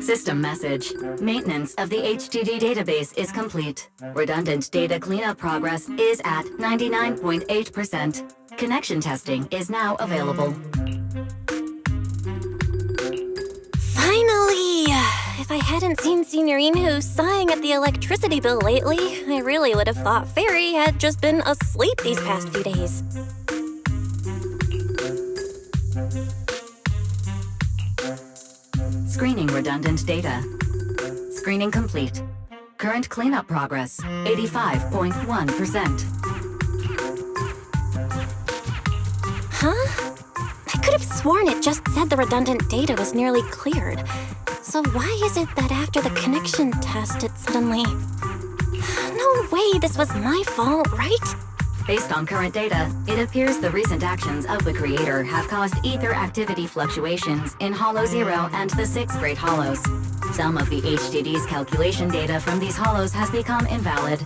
System message. Maintenance of the HDD database is complete. Redundant data cleanup progress is at 99.8%. Connection testing is now available. Finally! If I hadn't seen Signorino sighing at the electricity bill lately, I really would have thought Fairy had just been asleep these past few days. Screening redundant data. Screening complete. Current cleanup progress, 85.1%. Huh? I could have sworn it just said the redundant data was nearly cleared. So why is it that after the connection test it suddenly... No way this was my fault, right? Based on current data, it appears the recent actions of the creator have caused ether activity fluctuations in Hollow 0 and the 6 Great Hollows. Some of the HDD's calculation data from these hollows has become invalid.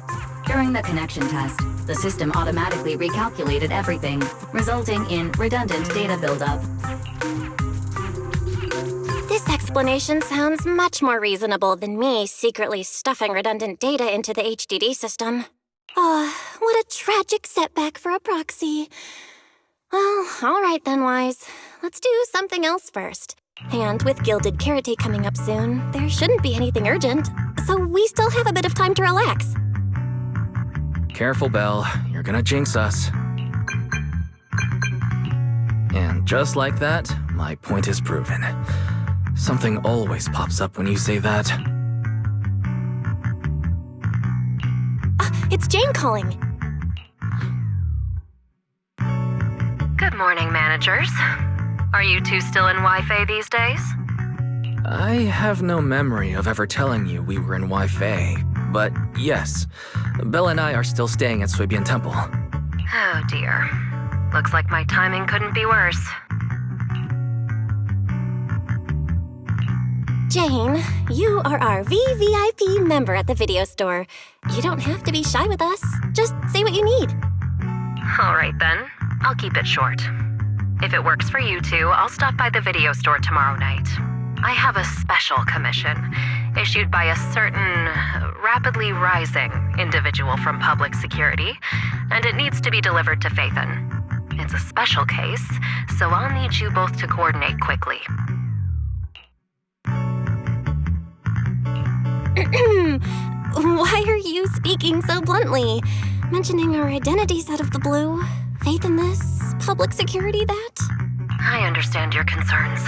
During the connection test, the system automatically recalculated everything, resulting in redundant data buildup. This explanation sounds much more reasonable than me secretly stuffing redundant data into the HDD system. Oh, what a tragic setback for a proxy. Well, all right then, Wise. Let's do something else first. And with Gilded Carrot Day coming up soon, there shouldn't be anything urgent, so we still have a bit of time to relax. Careful, Belle. You're gonna jinx us. And just like that, my point is proven. Something always pops up when you say that. It's Jane calling. Good morning, managers. Are you two still in Wi-Fi these days? I have no memory of ever telling you we were in Wi-Fi, but yes, Belle and I are still staying at Suibian Temple. Oh dear. Looks like my timing couldn't be worse. Jane, you are our VVIP member at the video store. You don't have to be shy with us. Just say what you need. All right then, I'll keep it short. If it works for you two, I'll stop by the video store tomorrow night. I have a special commission issued by a certain rapidly rising individual from public security, and it needs to be delivered to Phaethon. It's a special case, so I'll need you both to coordinate quickly. Why are you speaking so bluntly? Mentioning our identities out of the blue? Faith in this? Public security that? I understand your concerns.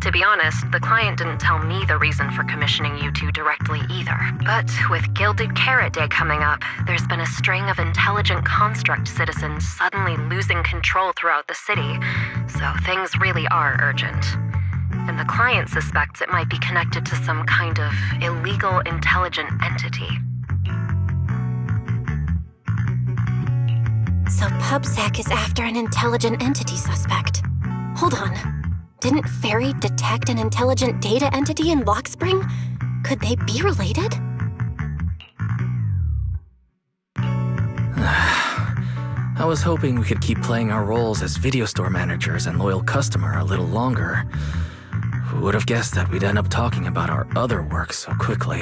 To be honest, the client didn't tell me the reason for commissioning you two directly either. But with Gilded Carrot Day coming up, there's been a string of intelligent construct citizens suddenly losing control throughout the city, so things really are urgent. And the client suspects it might be connected to some kind of illegal intelligent entity. So PubSec is after an intelligent entity suspect. Hold on. Didn't Fairy detect an intelligent data entity in Lockspring? Could they be related? I was hoping we could keep playing our roles as video store managers and loyal customer a little longer. Who would have guessed that we'd end up talking about our other work so quickly?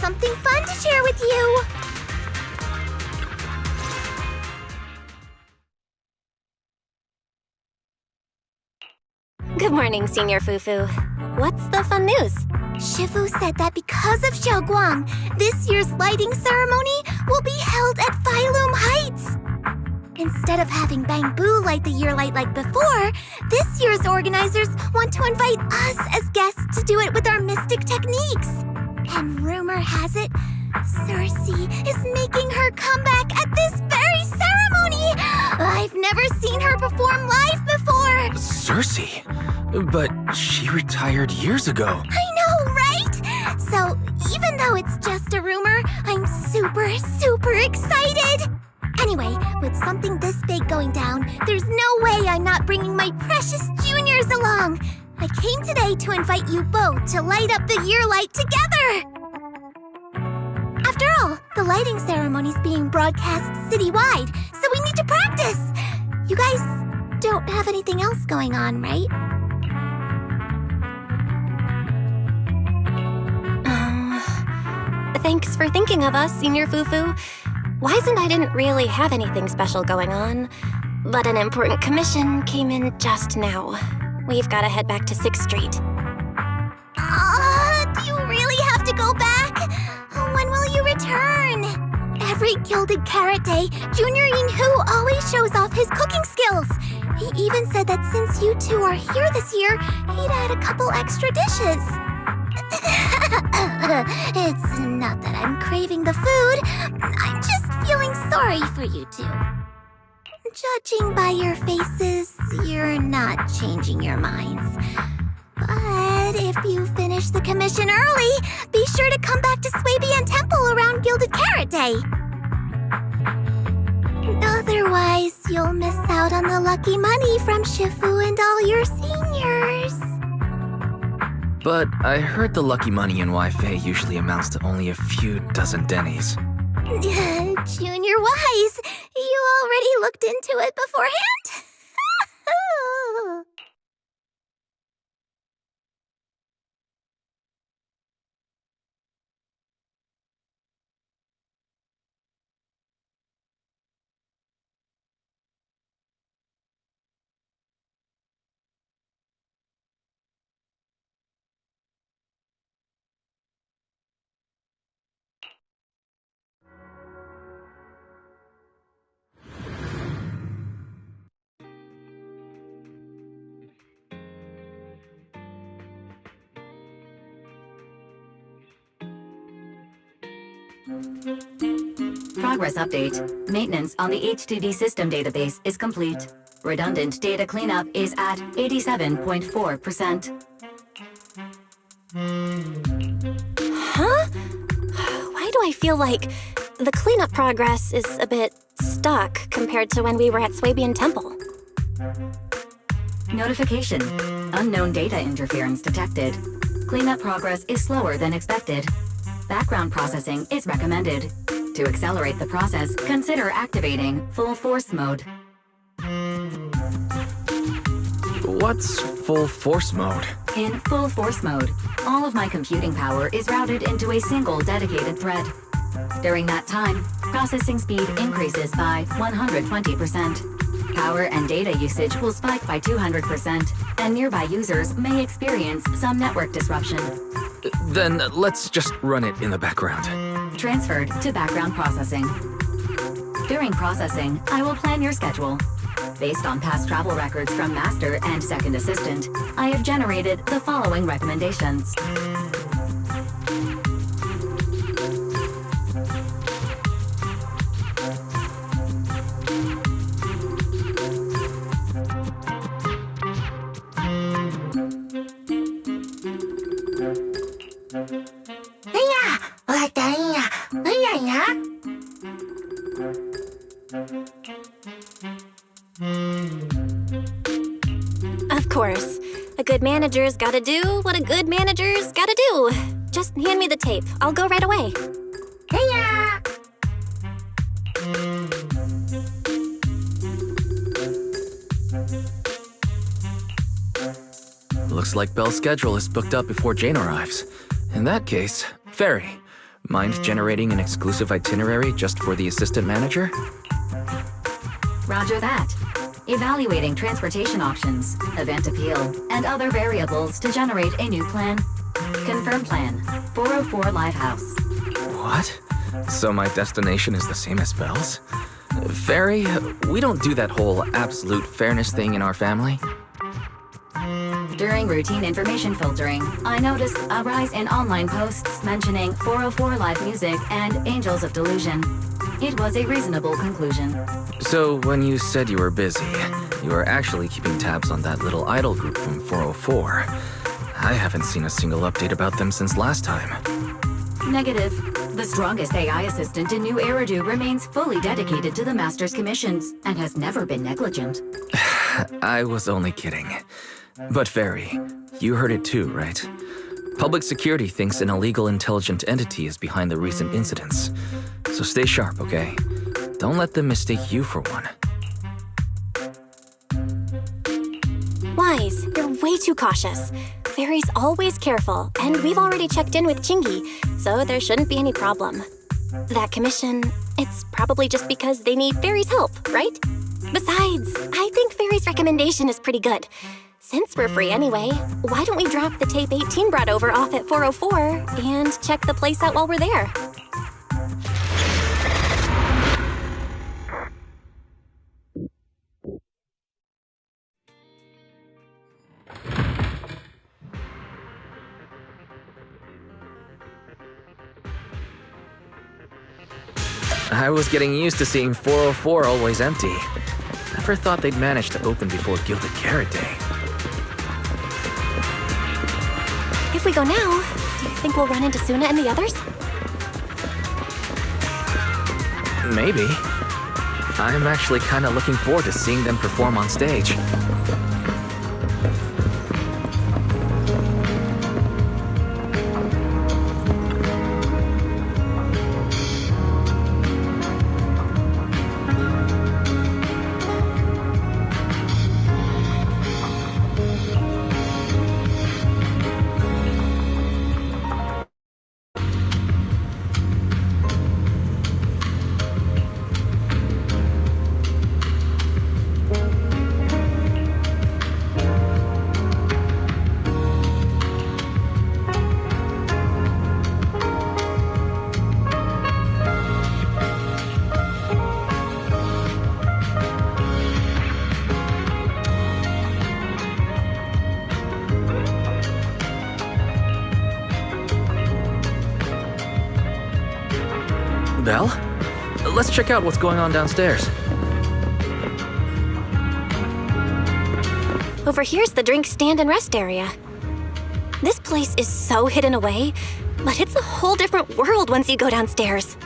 something fun to share with you. Good morning, Senior Fufu. What's the fun news? Shifu said that because of Xiaoguang, this year's lighting ceremony will be held at Phylum Heights. Instead of having Bamboo light the year light like before, this year's organizers want to invite us as guests to do it with our mystic techniques. And rumor has it, Cersei is making her comeback at this very ceremony! I've never seen her perform live before! Cersei? But she retired years ago. I know, right? So, even though it's just a rumor, I'm super excited! Anyway, with something this big going down, there's no way I'm not bringing my precious juniors along! I came today to invite you both to light up the year light together! After all, the lighting ceremony's being broadcast citywide, so we need to practice! You guys don't have anything else going on, right? Thanks for thinking of us, Senior Fufu. Wise and I didn't really have anything special going on, but an important commission came in just now. We've got to head back to 6th Street. Do you really have to go back? When will you return? Every Gilded Carrot Day, Junior Yinhu always shows off his cooking skills. He even said that since you two are here this year, he'd add a couple extra dishes. It's not that I'm craving the food. I'm just feeling sorry for you two. Judging by your faces, you're not changing your minds. But if you finish the commission early, be sure to come back to Swabian Temple around Gilded Carrot Day. Otherwise, you'll miss out on the lucky money from Shifu and all your seniors. But I heard the lucky money in Wi-Fi usually amounts to only a few dozen dennies. Junior Wise, you already looked into it beforehand? Progress update. Maintenance on the HDD system database is complete. Redundant data cleanup is at 87.4%. Huh? Why do I feel like the cleanup progress is a bit stuck compared to when we were at Swabian Temple? Notification. Unknown data interference detected. Cleanup progress is slower than expected. Background processing is recommended. To accelerate the process, consider activating full force mode. What's full force mode? In full force mode, all of my computing power is routed into a single dedicated thread. During that time, processing speed increases by 120%. Power and data usage will spike by 200%, and nearby users may experience some network disruption. Then let's just run it in the background. Transferred to background processing. During processing, I will plan your schedule. Based on past travel records from Master and Second Assistant, I have generated the following recommendations. Of course. A good manager's gotta do what a good manager's gotta do. Just hand me the tape. I'll go right away. Hey-ya! Looks like Belle's schedule is booked up before Jane arrives. In that case, Fairy, Mind generating an exclusive itinerary just for the assistant manager? Roger that. Evaluating transportation options, event appeal, and other variables to generate a new plan. Confirm plan. 404 Livehouse. What? So my destination is the same as Belle's? Fairy, we don't do that whole absolute fairness thing in our family. During routine information filtering, I noticed a rise in online posts mentioning 404 Live Music and Angels of Delusion. It was a reasonable conclusion. So when you said you were busy, you were actually keeping tabs on that little idol group from 404. I haven't seen a single update about them since last time. Negative. The strongest AI assistant in New Eridu remains fully dedicated to the Master's commissions and has never been negligent. I was only kidding. But Fairy, you heard it too, right? Public security thinks an illegal intelligent entity is behind the recent incidents. So stay sharp, okay? Don't let them mistake you for one. Wise, you're way too cautious. Fairy's always careful, and we've already checked in with Chingy, so there shouldn't be any problem. That commission, it's probably just because they need Fairy's help, right? Besides, I think Fairy's recommendation is pretty good. Since we're free anyway, why don't we drop the tape 18 brought over off at 404 and check the place out while we're there? I was getting used to seeing 404 always empty. Never thought they'd manage to open before Gilded Carrot Day. If we go now, do you think we'll run into Suna and the others? Maybe. I'm actually kind of looking forward to seeing them perform on stage. Belle? Let's check out what's going on downstairs. Over here's the drink stand and rest area. This place is so hidden away, but it's a whole different world once you go downstairs.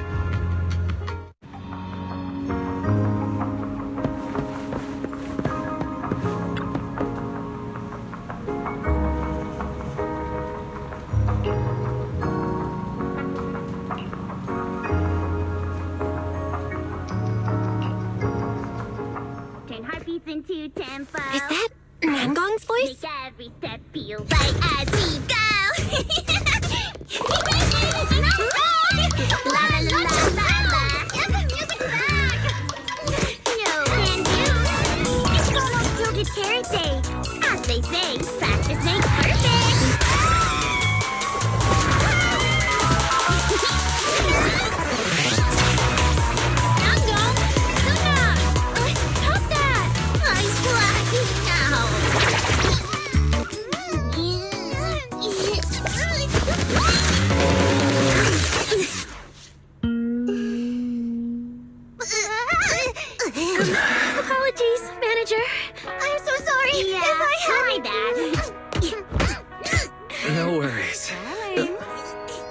Into tempo. Is that Nangong's voice? Make every step feel right as we go. La la la la la. Get the music back. No can do. It's almost Gilded Carrot Day. As they say, practice makes perfect. Apologies, manager. I'm so sorry if I had My bad. No worries.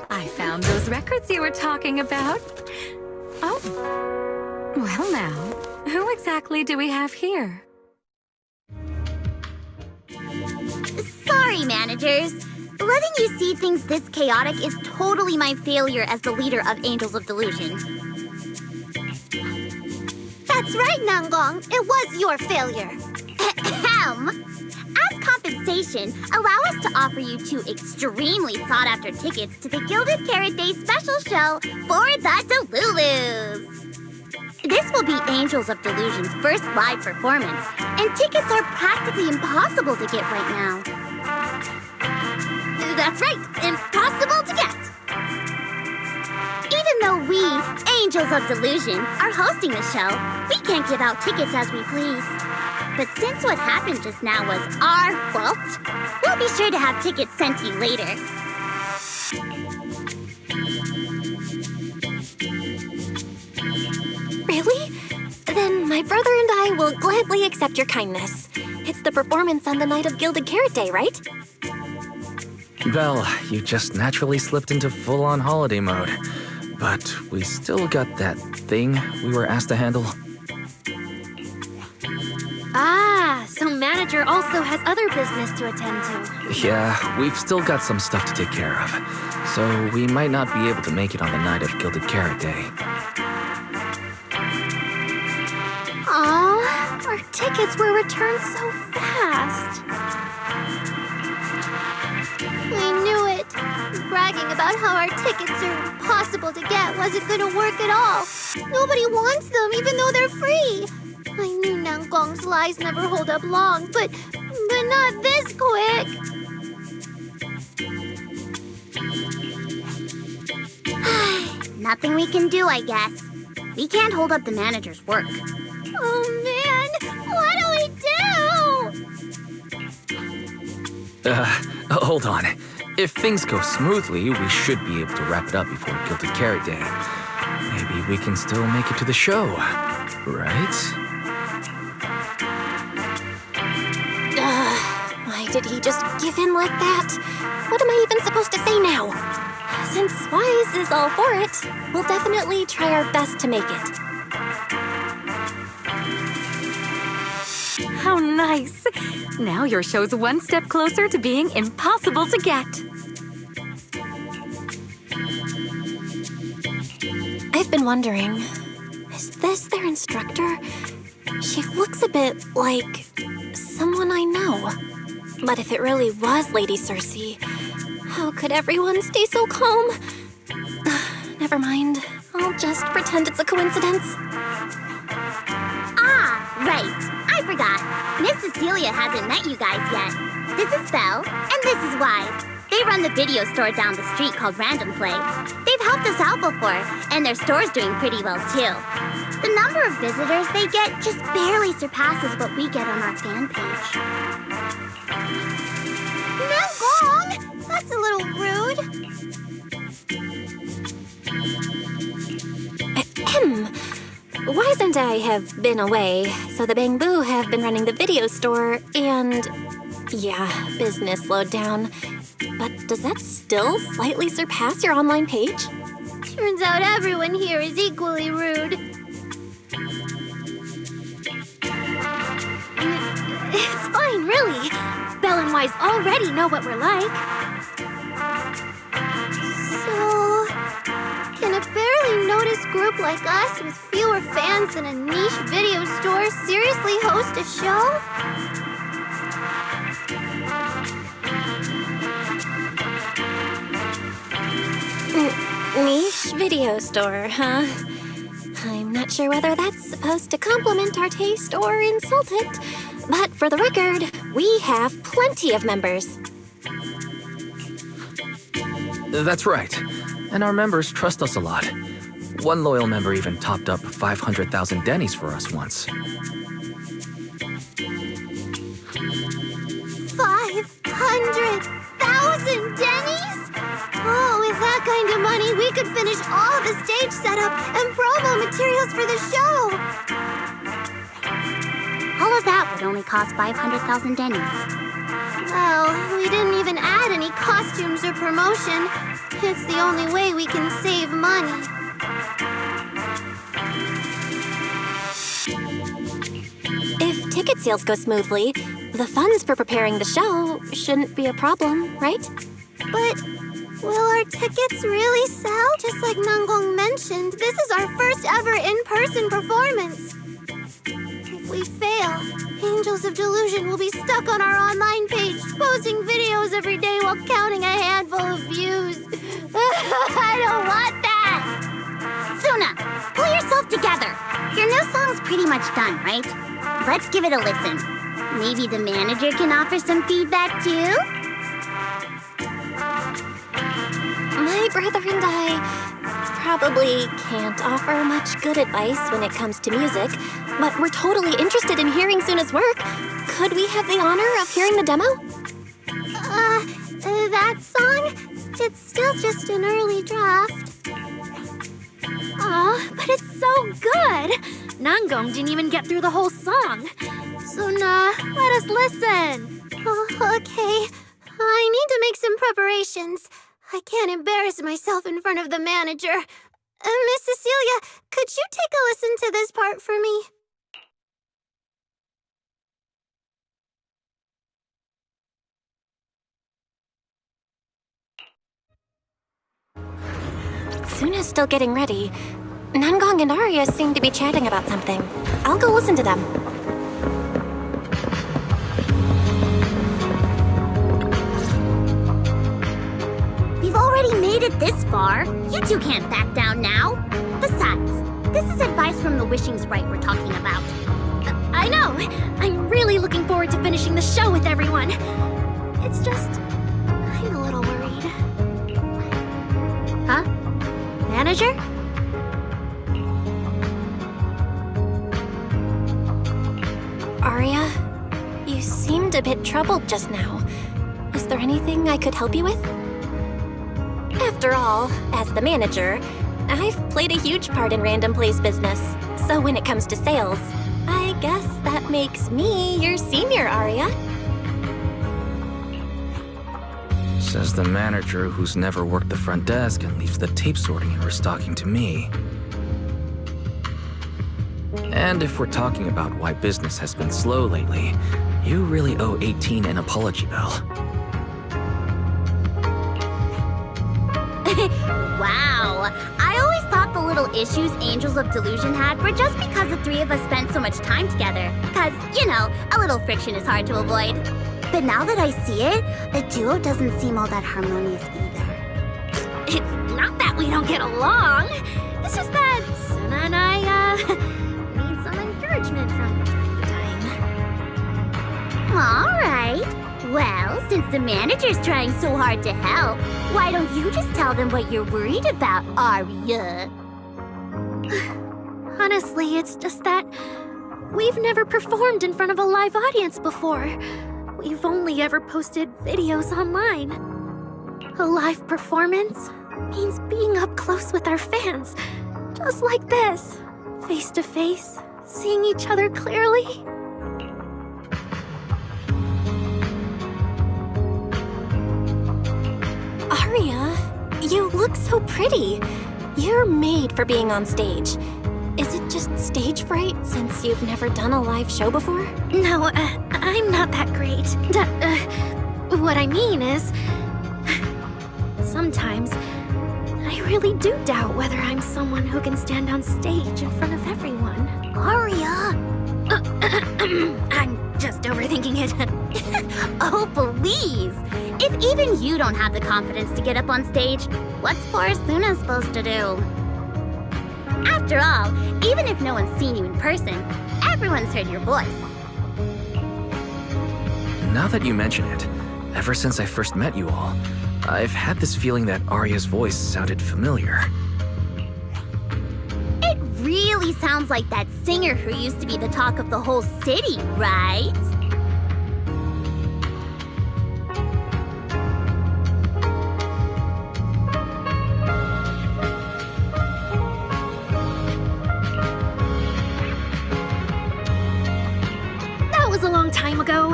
I found those records you were talking about. Oh. Well now, who exactly do we have here? Sorry, managers. Letting you see things this chaotic is totally my failure as the leader of Angels of Delusion. That's right, Nangong. It was your failure. Ahem. as compensation, allow us to offer you 2 extremely sought-after tickets to the Gilded Carrot Day special show for the Delulus. This will be Angels of Delusion's first live performance, and tickets are practically impossible to get right now. That's right, impossible to get. Even though we, Angels of Delusion, are hosting the show, we can't give out tickets as we please. But since what happened just now was our fault, we'll be sure to have tickets sent to you later. Really? Then my brother and I will gladly accept your kindness. It's the performance on the night of Gilded Carrot Day, right? Well, you just naturally slipped into full-on holiday mode. But we still got that thing we were asked to handle. Ah, so manager also has other business to attend to. Yeah, we've still got some stuff to take care of. So we might not be able to make it on the night of Gilded Carrot Day. Aw, our tickets were returned so fast. I knew it. Bragging about how our tickets are impossible to get wasn't gonna work at all. Nobody wants them, even though they're free. I knew Nangong's lies never hold up long, but not this quick. Nothing we can do, I guess. We can't hold up the manager's work. Oh man, what do we do? Hold on. If things go smoothly, we should be able to wrap it up before Gilded Carrot Day. Maybe we can still make it to the show, right? Why did he just give in like that? What am I even supposed to say now? Since Wise is all for it, we'll definitely try our best to make it. How nice! Now your show's one step closer to being impossible to get. I've been wondering, is this their instructor? She looks a bit like someone I know. But if it really was Lady Cersei, how could everyone stay so calm? Never mind. I'll just pretend it's a coincidence. Ah, right. I forgot. Miss Cecilia hasn't met you guys yet. This is Belle, and this is Wise. They run the video store down the street called Random Play. They've helped us out before, and their store's doing pretty well too. The number of visitors they get just barely surpasses what we get on our fan page. Nangong! That's a little rude. Ahem. Wise and I have been away, so the Bamboo have been running the video store, and yeah, business slowed down. But does that still slightly surpass your online page? Turns out everyone here is equally rude. It's fine, really. Belle and Wise already know what we're like. So, can a barely noticed group like us with fewer fans than a niche video store seriously host a show? Niche video store, huh? I'm not sure whether that's supposed to compliment our taste or insult it, but for the record, we have plenty of members. That's right. And our members trust us a lot. One loyal member even topped up 500,000 dennies for us once. 500,000 dennies? Oh, with that kind of money, we could finish all the stage setup and promo materials for the show. All of that would only cost 500,000 dennies. Well, we didn't even add any costumes or promotion. It's the only way we can save money. If ticket sales go smoothly, the funds for preparing the show shouldn't be a problem, right? But will our tickets really sell? Just like Nangong mentioned, this is our first ever in-person performance. If we fail, Angels of Delusion will be stuck on our online page, posting videos every day while counting a handful of views. I don't want that! Suna, pull yourself together. Your new song's pretty much done, right? Let's give it a listen. Maybe the manager can offer some feedback too? My brother and I probably can't offer much good advice when it comes to music, but we're totally interested in hearing Suna's work. Could we have the honor of hearing the demo? That song? It's still just an early draft. Aw, but it's so good! Nangong didn't even get through the whole song. Suna, let us listen. Okay. I need to make some preparations. I can't embarrass myself in front of the manager. Miss Cecilia, could you take a listen to this part for me? Suna's still getting ready. Nangong and Arya seem to be chatting about something. I'll go listen to them. We've already made it this far. You two can't back down now. Besides, this is advice from the wishing sprite we're talking about. I know. I'm really looking forward to finishing the show with everyone. It's just, I'm a little worried. Huh? Manager? Arya, you seemed a bit troubled just now. Is there anything I could help you with? After all, as the manager, I've played a huge part in Random Play's business. So when it comes to sales, I guess that makes me your senior, Arya. Says the manager who's never worked the front desk and leaves the tape sorting and restocking to me. And if we're talking about why business has been slow lately, you really owe 18 an apology, Belle. Wow. I always thought the little issues Angels of Delusion had were just because the three of us spent so much time together. Cause, you know, a little friction is hard to avoid. But now that I see it, the duo doesn't seem all that harmonious either. It's not that we don't get along. It's just that Suna and I, need some encouragement from time to time. All right. Well, since the manager's trying so hard to help, why don't you just tell them what you're worried about, Arya? Honestly, it's just that we've never performed in front of a live audience before. We've only ever posted videos online. A live performance means being up close with our fans, just like this, face to face, seeing each other clearly. Arya, you look so pretty. You're made for being on stage. Is it just stage fright since you've never done a live show before? No, I'm not that great. What I mean is, sometimes I really do doubt whether I'm someone who can stand on stage in front of everyone. Arya! I'm just overthinking it. Oh, please! If even you don't have the confidence to get up on stage, what's poor Suna supposed to do? After all, even if no one's seen you in person, everyone's heard your voice. Now that you mention it, ever since I first met you all, I've had this feeling that Arya's voice sounded familiar. It really sounds like that singer who used to be the talk of the whole city, right? That was a long time ago.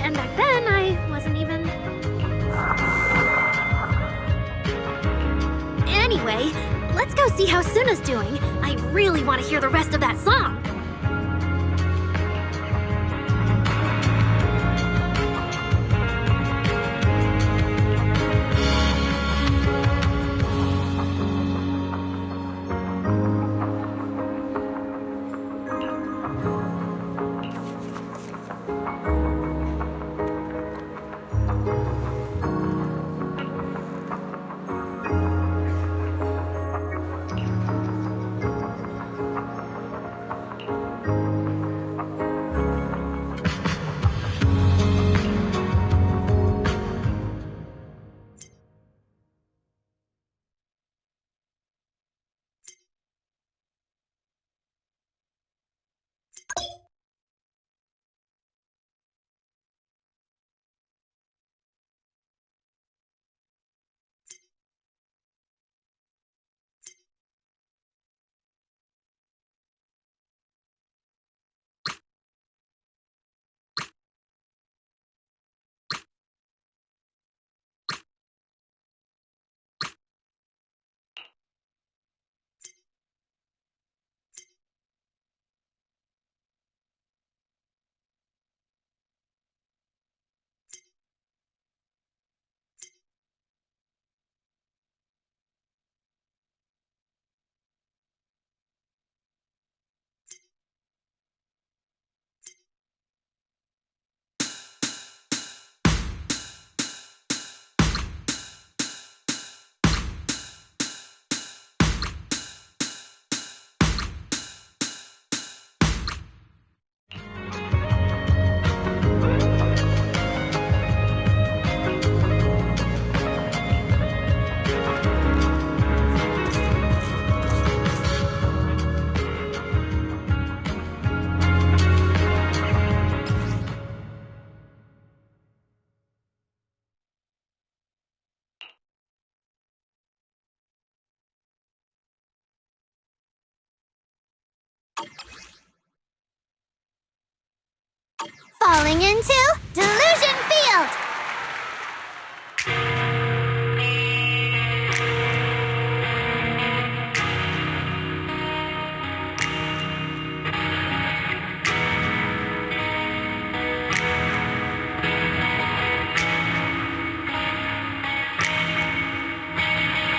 And back then, I wasn't even... Anyway, let's go see how Suna's doing. I really want to hear the rest of that song. Falling into Delusion Field!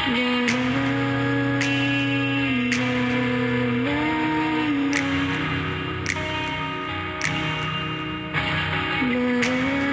La, la, la.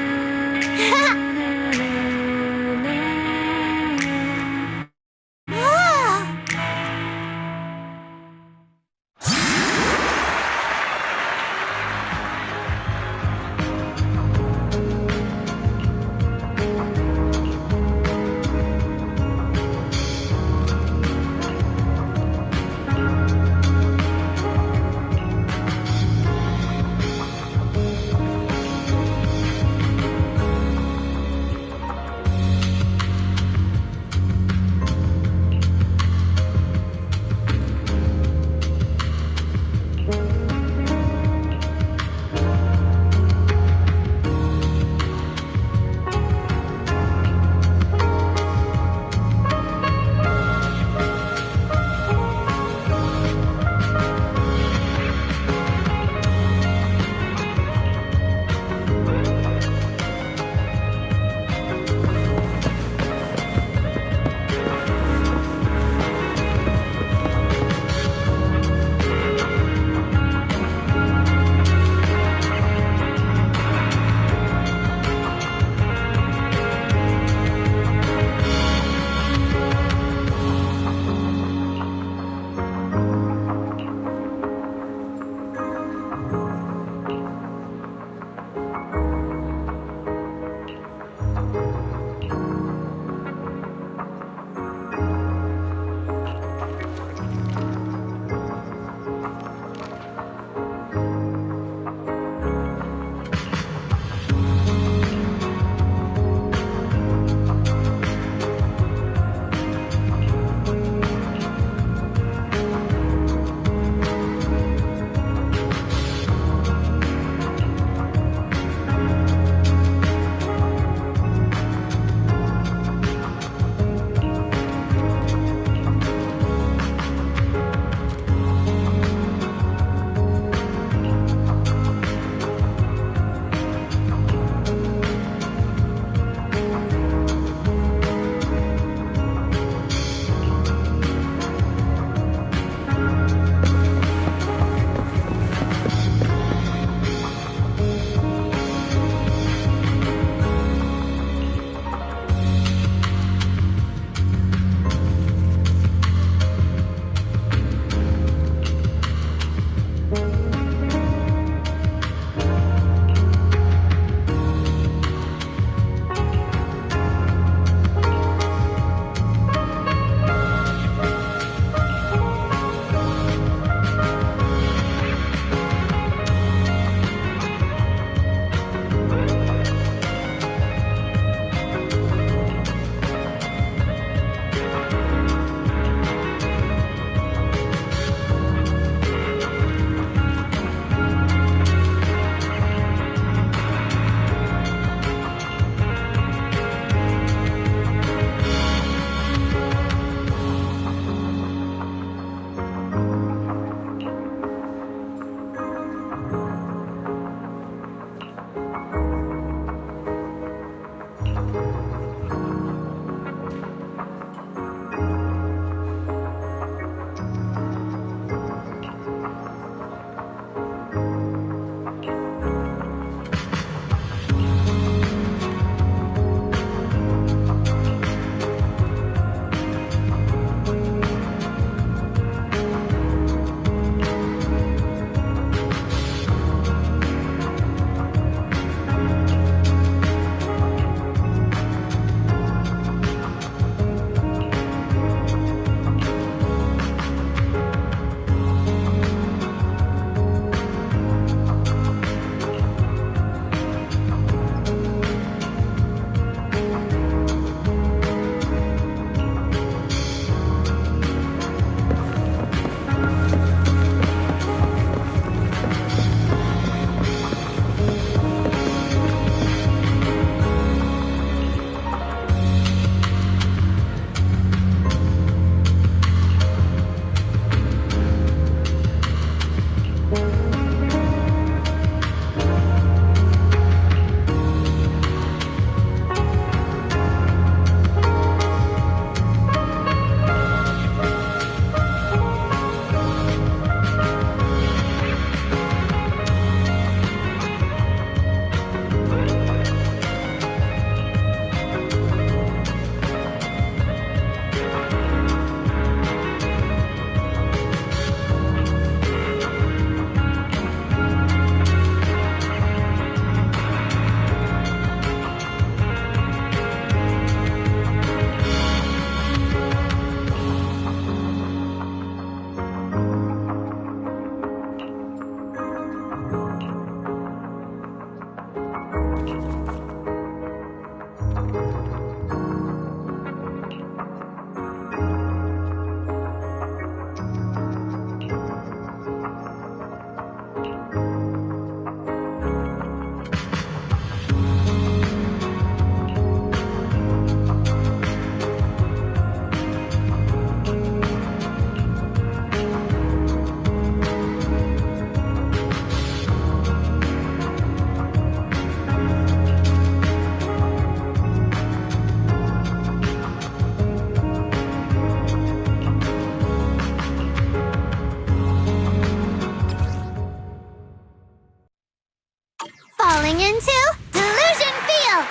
Falling into Delusion Field!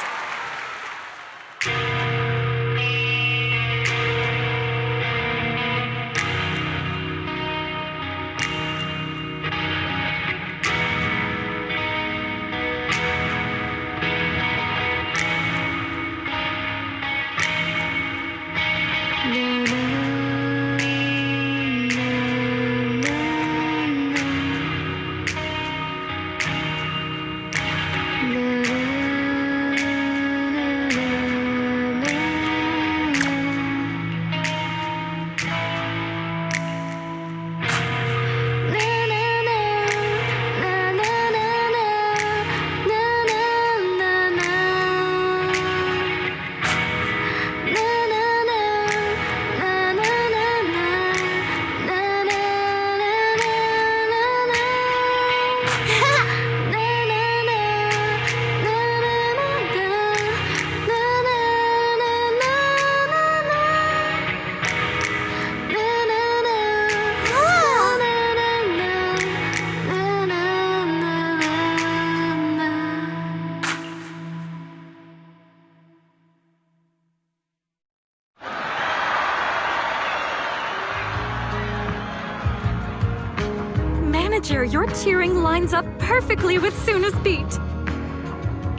Manager, your cheering lines up perfectly with Suna's beat.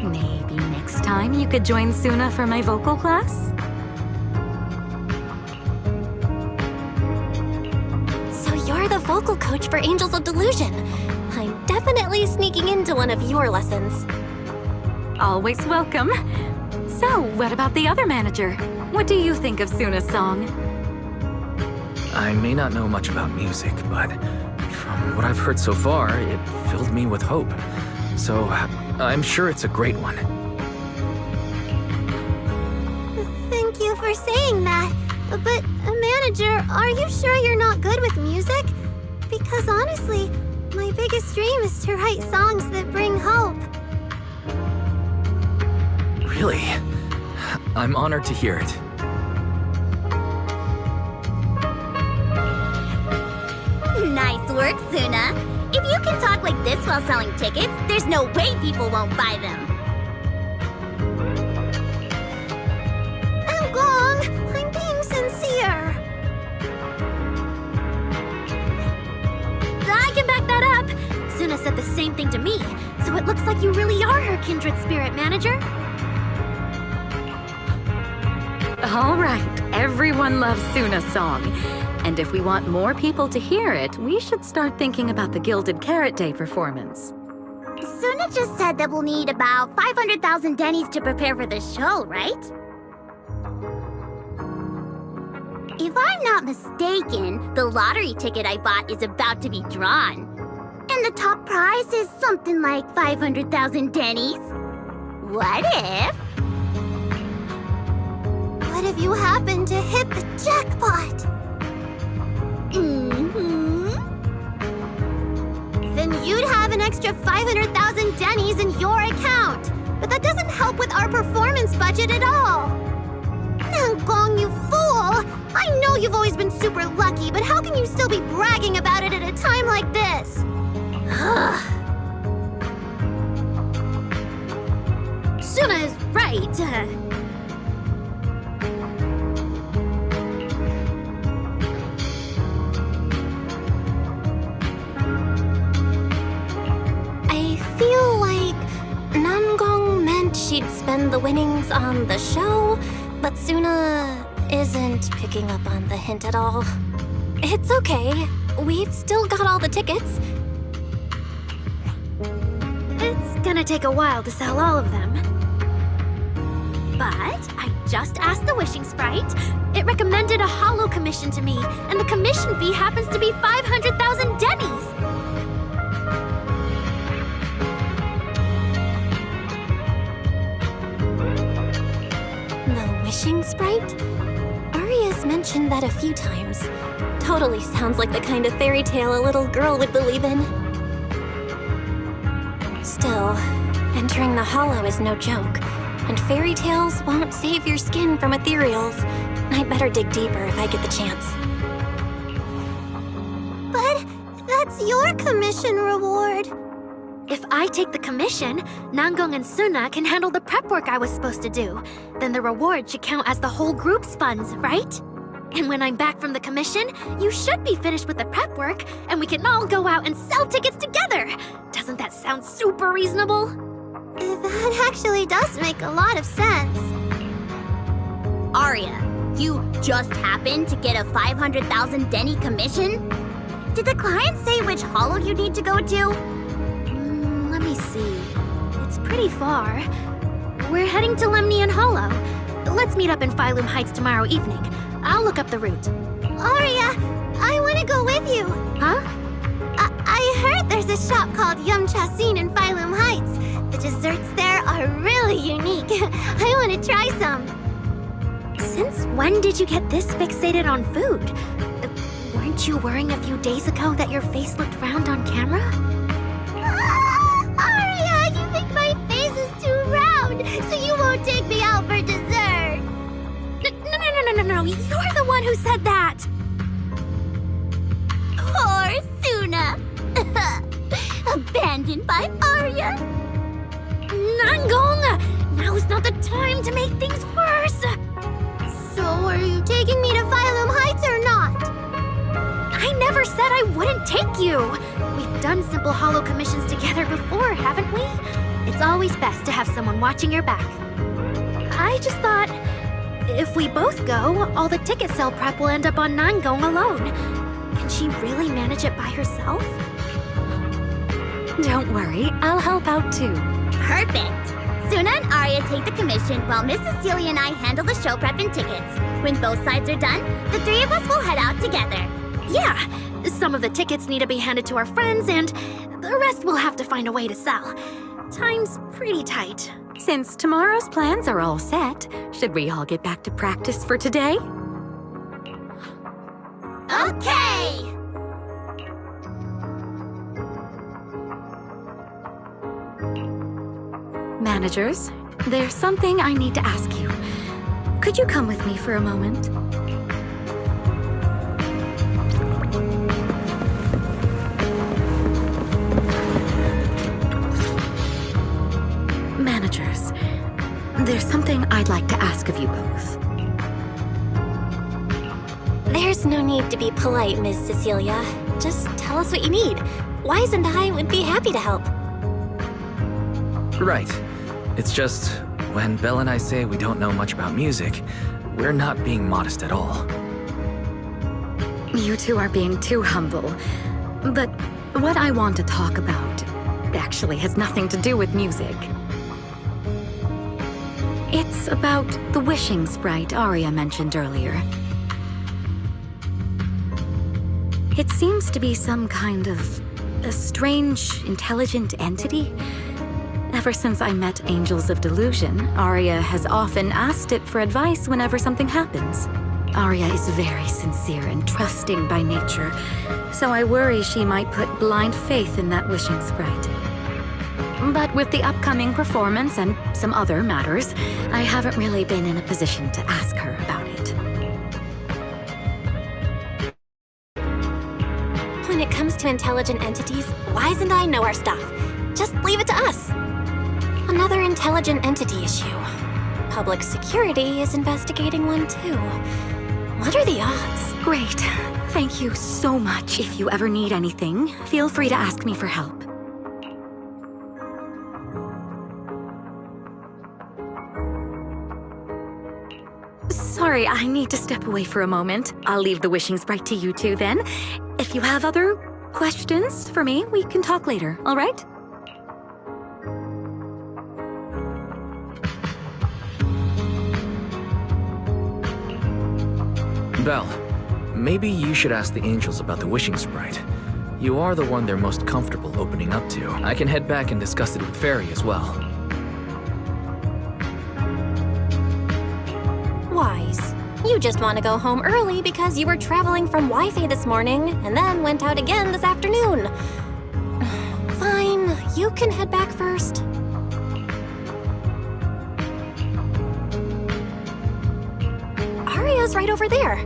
Maybe next time you could join Suna for my vocal class? So you're the vocal coach for Angels of Delusion. I'm definitely sneaking into one of your lessons. Always welcome. So, what about the other manager? What do you think of Suna's song? I may not know much about music, but from what I've heard so far, it filled me with hope. So, I'm sure it's a great one. Thank you for saying that. But, manager, are you sure you're not good with music? Because honestly, my biggest dream is to write songs that bring hope. Really? I'm honored to hear it. Nice work, Suna. If you can talk like this while selling tickets, there's no way people won't buy them. I'm Gong. I'm being sincere. I can back that up. Suna said the same thing to me, so it looks like you really are her kindred spirit, manager. All right, everyone loves Suna's song. And if we want more people to hear it, we should start thinking about the Gilded Carrot Day performance. Suna just said that we'll need about 500,000 dennies to prepare for the show, right? If I'm not mistaken, the lottery ticket I bought is about to be drawn. And the top prize is something like 500,000 dennies. What if... What if you happen to hit the jackpot? Then you'd have an extra 500,000 dennies in your account. But that doesn't help with our performance budget at all. Now, Gong, you fool! I know you've always been super lucky, but how can you still be bragging about it at a time like this? Suna is right. She'd spend the winnings on the show, but Suna isn't picking up on the hint at all. It's okay. We've still got all the tickets. It's gonna take a while to sell all of them. But I just asked the Wishing Sprite. It recommended a holo commission to me, and the commission fee happens to be 500,000 dennies. Wishing Sprite? Aria's mentioned that a few times. Totally sounds like the kind of fairy tale a little girl would believe in. Still, entering the hollow is no joke, and fairy tales won't save your skin from ethereals. I'd better dig deeper if I get the chance. But that's your commission reward. If I take the commission, Nanggong and Suna can handle the prep work I was supposed to do. Then the reward should count as the whole group's funds, right? And when I'm back from the commission, you should be finished with the prep work, and we can all go out and sell tickets together. Doesn't that sound super reasonable? That actually does make a lot of sense. Arya, you just happened to get a 500,000 Denny commission? Did the client say which holo you need to go to? Let me see. It's pretty far. We're heading to Lemnian Hollow. Let's meet up in Phylum Heights tomorrow evening. I'll look up the route. Arya, I want to go with you. Huh? I heard there's a shop called Yum Chasin in Phylum Heights. The desserts there are really unique. I want to try some. Since when did you get this fixated on food? Weren't you worrying a few days ago that your face looked round on camera? Arya, you think my face is too round, so you won't take me out for dessert. No, you're the one who said that! Poor Suna. Abandoned by Arya. Nanggong! Now's not the time to make things worse! So are you taking me to Phylum Heights or not? I never said I wouldn't take you! We've done simple holo commissions together before, haven't we? It's always best to have someone watching your back. I just thought, if we both go, all the ticket sale prep will end up on Nanggong alone. Can she really manage it by herself? Don't worry, I'll help out too. Perfect. Suna and Arya take the commission while Miss Cecilia and I handle the show prep and tickets. When both sides are done, the three of us will head out together. Yeah, some of the tickets need to be handed to our friends, and the rest we'll have to find a way to sell. Time's pretty tight. Since tomorrow's plans are all set, should we all get back to practice for today? Okay! Managers, there's something I need to ask you. Could you come with me for a moment? Managers, there's something I'd like to ask of you both. There's no need to be polite, Ms. Cecilia. Just tell us what you need. Wise and I would be happy to help. Right. It's just, when Belle and I say we don't know much about music, we're not being modest at all. You two are being too humble. But what I want to talk about actually has nothing to do with music. It's about the wishing sprite Arya mentioned earlier. It seems to be some kind of a strange, intelligent entity. Ever since I met Angels of Delusion, Arya has often asked it for advice whenever something happens. Arya is very sincere and trusting by nature, so I worry she might put blind faith in that wishing sprite. But with the upcoming performance and some other matters, I haven't really been in a position to ask her about it. When it comes to intelligent entities, Wise and I know our stuff. Just leave it to us. Another intelligent entity issue. Public security is investigating one too. What are the odds? Great. Thank you so much. If you ever need anything, feel free to ask me for help. Sorry, I need to step away for a moment. I'll leave the wishing sprite to you two then. If you have other questions for me, we can talk later, all right? Belle, maybe you should ask the angels about the wishing sprite. You are the one they're most comfortable opening up to. I can head back and discuss it with Fairy as well. Wise. You just want to go home early because you were traveling from Wi-Fi this morning and then went out again this afternoon. Fine, you can head back first. Arya's right over there.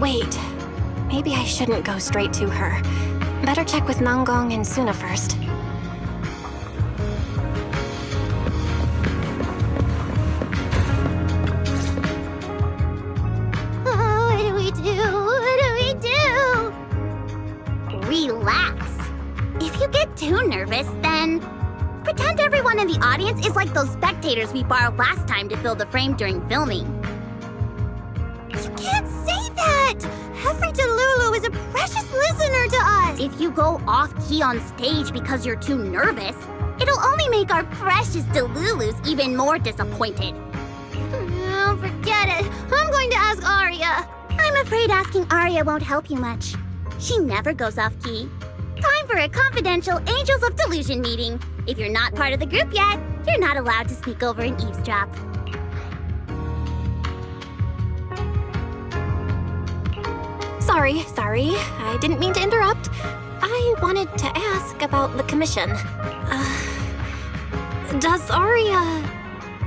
Wait, maybe I shouldn't go straight to her. Better check with Nanggong and Suna first. What do we do? What do we do? Relax. If you get too nervous, then pretend everyone in the audience is like those spectators we borrowed last time to fill the frame during filming. You can't say that! Every Delulu is a precious listener to us! If you go off-key on stage because you're too nervous, it'll only make our precious Delulus even more disappointed. Oh, forget it. I'm going to ask Arya. I'm afraid asking Arya won't help you much. She never goes off-key. Time for a confidential Angels of Delusion meeting. If you're not part of the group yet, you're not allowed to sneak over and eavesdrop. Sorry. I didn't mean to interrupt. I wanted to ask about the commission. Does Arya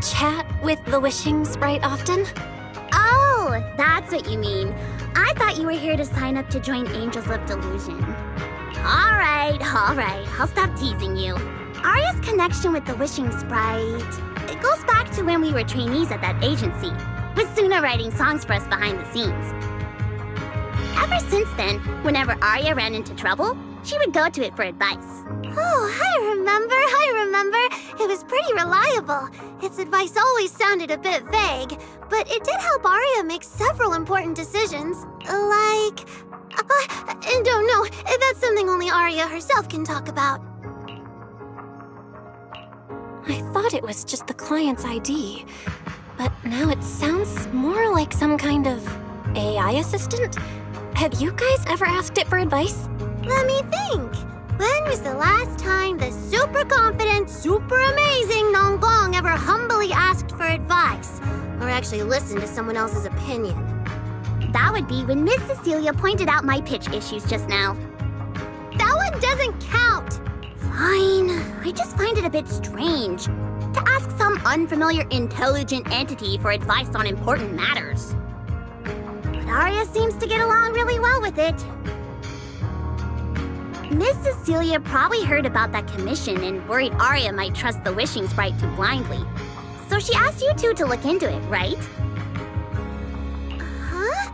chat with the Wishing Sprite often? Oh, that's what you mean. I thought you were here to sign up to join Angels of Delusion. All right. I'll stop teasing you. Arya's connection with the Wishing Sprite, it goes back to when we were trainees at that agency, with Suna writing songs for us behind the scenes. Ever since then, whenever Arya ran into trouble, she would go to it for advice. Oh, I remember. It was pretty reliable. Its advice always sounded a bit vague, but it did help Arya make several important decisions. Like... I don't know. That's something only Arya herself can talk about. I thought it was just the client's ID, but now it sounds more like some kind of AI assistant. Have you guys ever asked it for advice? Let me think. When was the last time the super confident, super amazing Nanggong ever humbly asked for advice? Or actually listened to someone else's opinion? That would be when Miss Cecilia pointed out my pitch issues just now. That one doesn't count! Fine. I just find it a bit strange to ask some unfamiliar intelligent entity for advice on important matters. But Arya seems to get along really well with it. Miss Cecilia probably heard about that commission and worried Arya might trust the Wishing Sprite too blindly. So she asked you two to look into it, right? Huh?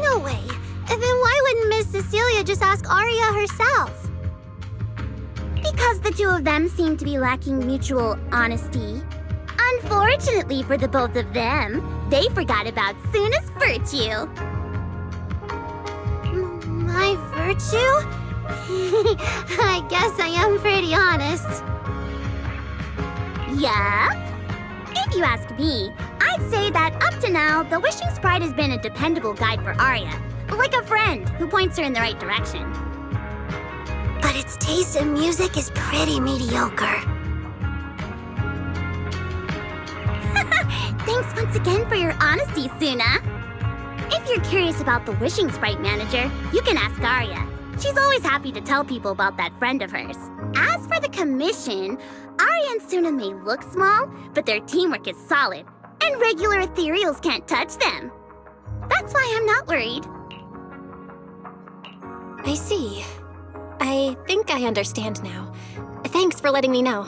No way. Then why wouldn't Miss Cecilia just ask Arya herself? Because the two of them seem to be lacking mutual honesty. Unfortunately for the both of them, they forgot about Suna's virtue. My virtue? I guess I am pretty honest. Yup. If you ask me, I'd say that up to now, the Wishing Sprite has been a dependable guide for Arya. Like a friend who points her in the right direction. But its taste in music is pretty mediocre. Thanks once again for your honesty, Suna. If you're curious about the Wishing Sprite manager, you can ask Arya. She's always happy to tell people about that friend of hers. As for the commission, Arya and Suna may look small, but their teamwork is solid, and regular ethereals can't touch them. That's why I'm not worried. I see. I think I understand now. Thanks for letting me know.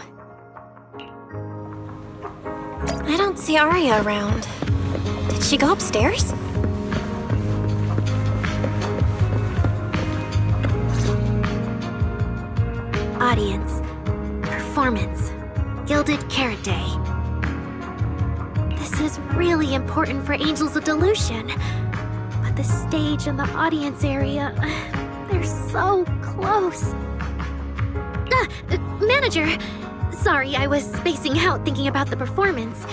I don't see Arya around. Did she go upstairs? Audience. Performance. Gilded Carrot Day. This is really important for Angels of Delusion. But the stage and the audience area, they're so close. Manager! Sorry, I was spacing out thinking about the performance.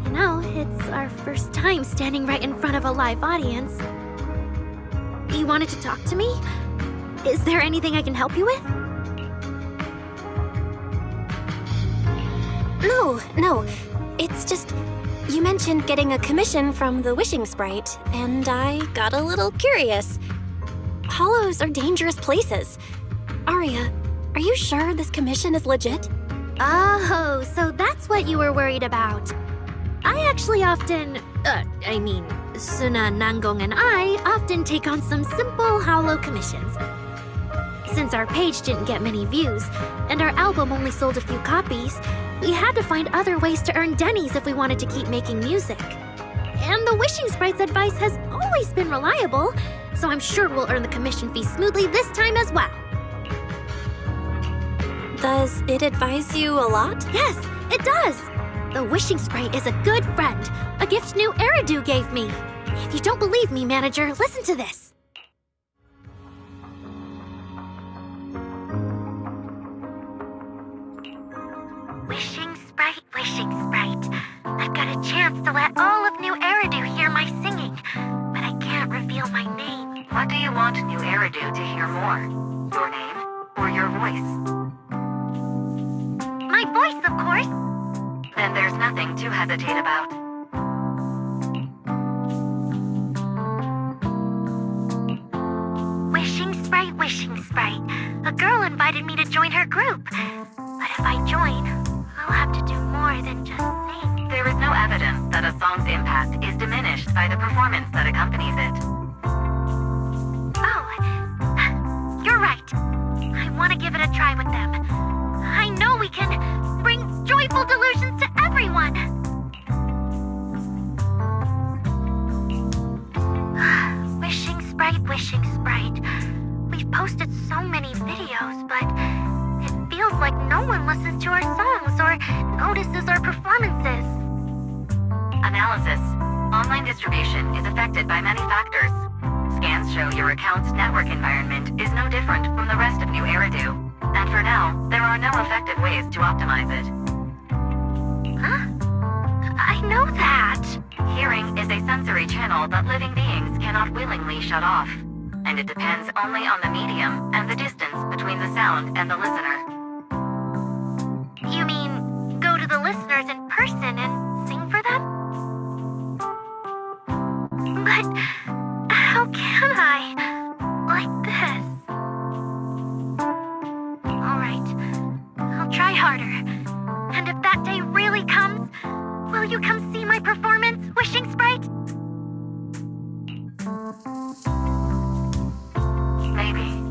You know, it's our first time standing right in front of a live audience. You wanted to talk to me? Is there anything I can help you with? No. It's just, you mentioned getting a commission from the Wishing Sprite, and I got a little curious. Hollows are dangerous places. Arya, are you sure this commission is legit? Oh, so that's what you were worried about. I actually often, Suna, Nanggong, and I often take on some simple hollow commissions. Since our page didn't get many views, and our album only sold a few copies, we had to find other ways to earn Denny's if we wanted to keep making music. And the Wishing Sprite's advice has always been reliable, so I'm sure we'll earn the commission fee smoothly this time as well. Does it advise you a lot? Yes, it does! The Wishing Sprite is a good friend, a gift new Eridu gave me. If you don't believe me, manager, listen to this. Wishing Sprite, I've got a chance to let all of New Eridu hear my singing, but I can't reveal my name. What do you want New Eridu to hear more? Your name or your voice? My voice, of course. Then there's nothing to hesitate about. Wishing Sprite. A girl invited me to join her group. But if I join, I'll have to do more than just sing. There is no evidence that a song's impact is diminished by the performance that accompanies it. Oh, you're right. I want to give it a try with them. I know we can bring joyful delusions to everyone. Wishing Sprite. We've posted so many videos, but it feels like no one listens to our songs or notices our performances. Analysis. Online distribution is affected by many factors. Scans show your account's network environment is no different from the rest of New Eridu. And for now, there are no effective ways to optimize it. Huh? I know that. Hearing is a sensory channel that living beings cannot willingly shut off. And it depends only on the medium and the distance between the sound and the listener. You mean go to the listeners in person and sing for them? But how can I? Like this? Alright, I'll try harder. And if that day really comes, will you come see my performance, Wishing Sprite? Maybe.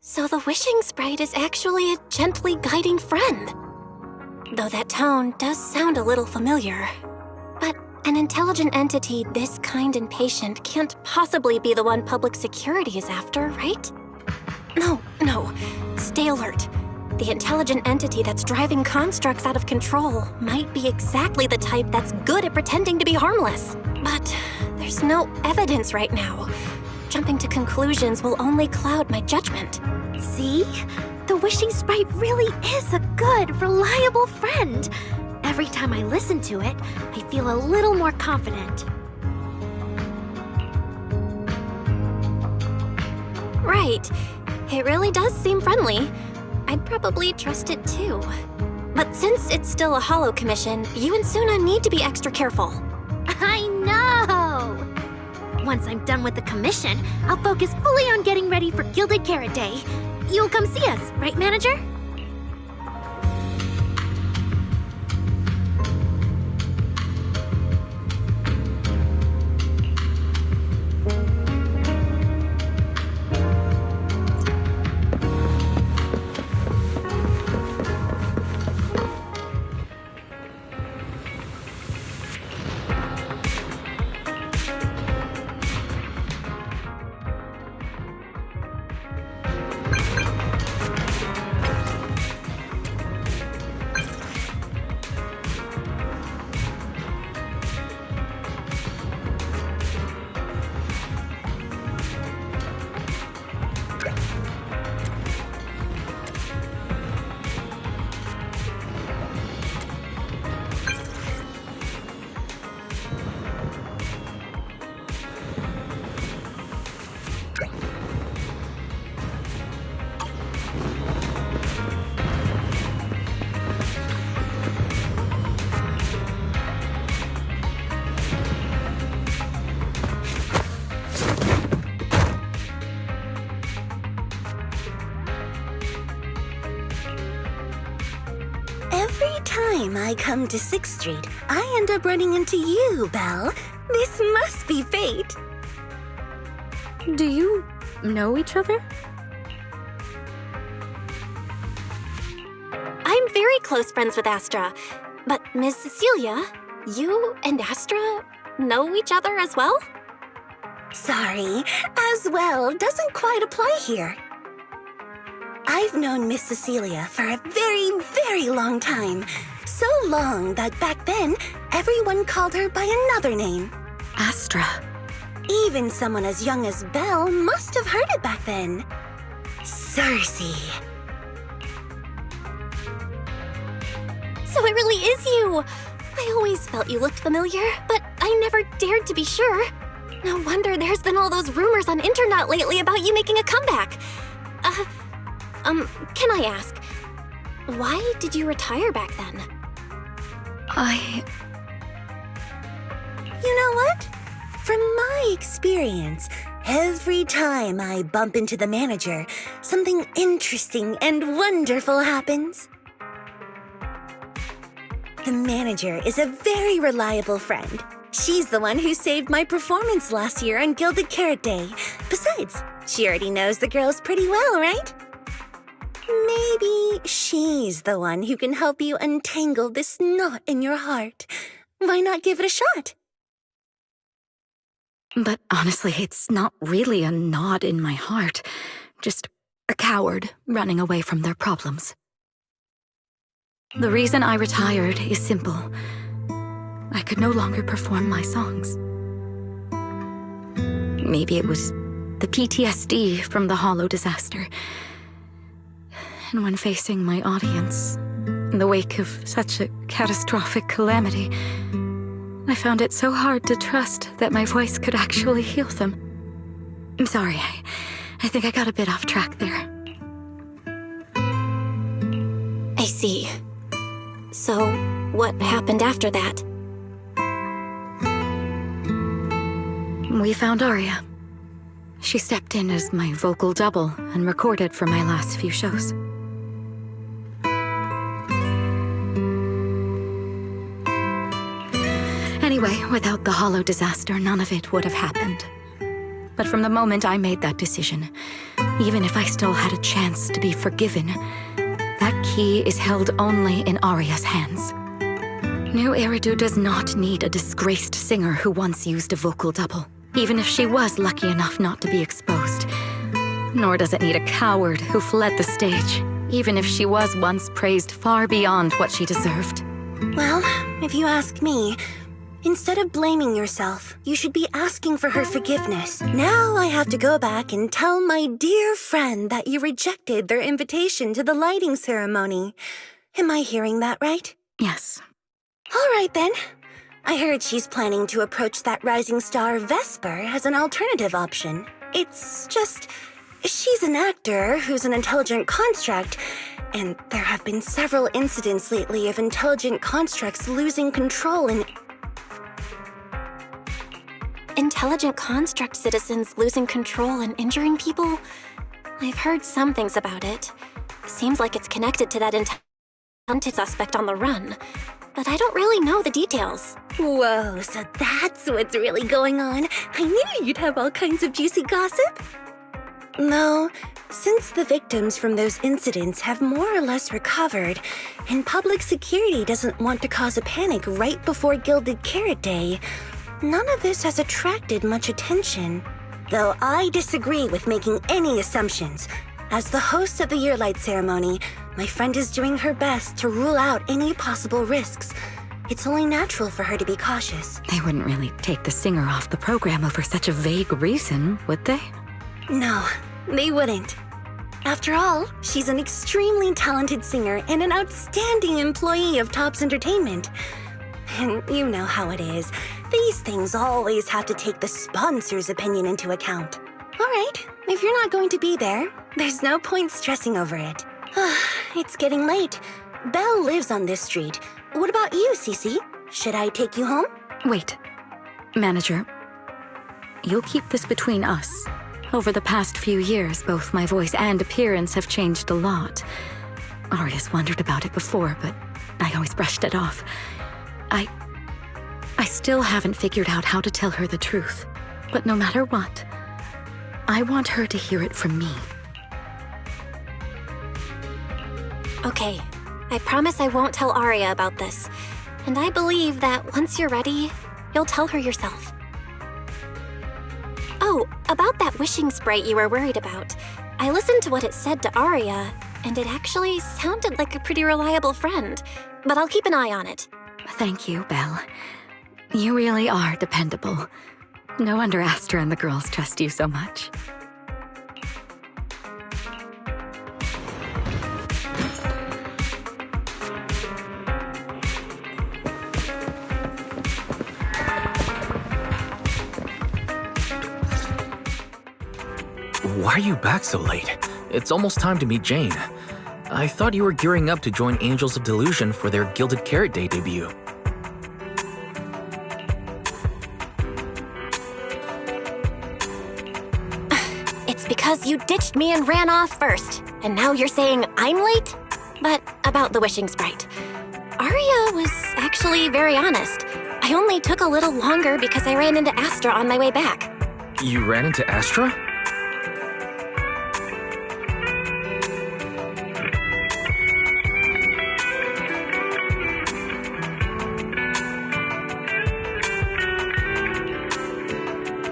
So the Wishing Sprite is actually a gently guiding friend. Though that tone does sound a little familiar. But an intelligent entity this kind and patient can't possibly be the one public security is after, right? No. Stay alert. The intelligent entity that's driving constructs out of control might be exactly the type that's good at pretending to be harmless. But there's no evidence right now. Jumping to conclusions will only cloud my judgment. See? The Wishing Sprite really is a good, reliable friend. Every time I listen to it, I feel a little more confident. Right. It really does seem friendly. I'd probably trust it too. But since it's still a holo commission, you and Suna need to be extra careful. I know! Once I'm done with the commission, I'll focus fully on getting ready for Gilded Carrot Day. You'll come see us, right, manager? I come to 6th Street, I end up running into you, Belle. This must be fate. Do you know each other? I'm very close friends with Astra. But Ms. Cecilia, you and Astra know each other as well? Sorry, as well doesn't quite apply here. I've known Miss Cecilia for a very, very long time. So long that back then, everyone called her by another name. Astra. Even someone as young as Belle must have heard it back then. Cersei. So it really is you! I always felt you looked familiar, but I never dared to be sure. No wonder there's been all those rumors on internet lately about you making a comeback. Can I ask, why did you retire back then? You know what? From my experience, every time I bump into the manager, something interesting and wonderful happens. The manager is a very reliable friend. She's the one who saved my performance last year on Gilded Carrot Day. Besides, she already knows the girls pretty well, right? Maybe she's the one who can help you untangle this knot in your heart. Why not give it a shot? But honestly, it's not really a knot in my heart. Just a coward running away from their problems. The reason I retired is simple. I could no longer perform my songs. Maybe it was the PTSD from the Hollow disaster. And when facing my audience, in the wake of such a catastrophic calamity, I found it so hard to trust that my voice could actually heal them. I'm sorry, I think I got a bit off track there. I see. So, what happened after that? We found Aria. She stepped in as my vocal double and recorded for my last few shows. Anyway, without the Hollow disaster, none of it would have happened. But from the moment I made that decision, even if I still had a chance to be forgiven, that key is held only in Aria's hands. New Eridu does not need a disgraced singer who once used a vocal double, even if she was lucky enough not to be exposed. Nor does it need a coward who fled the stage, even if she was once praised far beyond what she deserved. Well, if you ask me, instead of blaming yourself, you should be asking for her forgiveness. Now I have to go back and tell my dear friend that you rejected their invitation to the lighting ceremony. Am I hearing that right? Yes. All right then. I heard she's planning to approach that rising star Vesper as an alternative option. It's just, she's an actor who's an intelligent construct, and there have been several incidents lately of intelligent constructs losing control and Intelligent construct citizens losing control and injuring people? I've heard some things about it. Seems like it's connected to that intelligent suspect on the run, but I don't really know the details. Whoa, so that's what's really going on. I knew you'd have all kinds of juicy gossip. No, since the victims from those incidents have more or less recovered, and public security doesn't want to cause a panic right before Gilded Carrot Day, none of this has attracted much attention. Though I disagree with making any assumptions. As the host of the Yearlight ceremony, my friend is doing her best to rule out any possible risks. It's only natural for her to be cautious. They wouldn't really take the singer off the program over such a vague reason, would they? No, they wouldn't. After all, she's an extremely talented singer and an outstanding employee of Topps Entertainment. And you know how it is. These things always have to take the sponsor's opinion into account. All right, if you're not going to be there, there's no point stressing over it. It's getting late. Belle lives on this street. What about you, Cece? Should I take you home? Wait. Manager, you'll keep this between us. Over the past few years, both my voice and appearance have changed a lot. Aria's wondered about it before, but I always brushed it off. I still haven't figured out how to tell her the truth. But no matter what, I want her to hear it from me. Okay, I promise I won't tell Arya about this. And I believe that once you're ready, you'll tell her yourself. Oh, about that wishing sprite you were worried about. I listened to what it said to Arya, and it actually sounded like a pretty reliable friend. But I'll keep an eye on it. Thank you, Belle. You really are dependable. No wonder Astra and the girls trust you so much. Why are you back so late? It's almost time to meet Jane. I thought you were gearing up to join Angels of Delusion for their Gilded Carrot Day debut. It's because you ditched me and ran off first, and now you're saying I'm late? But about the wishing sprite. Arya was actually very honest. I only took a little longer because I ran into Astra on my way back. You ran into Astra?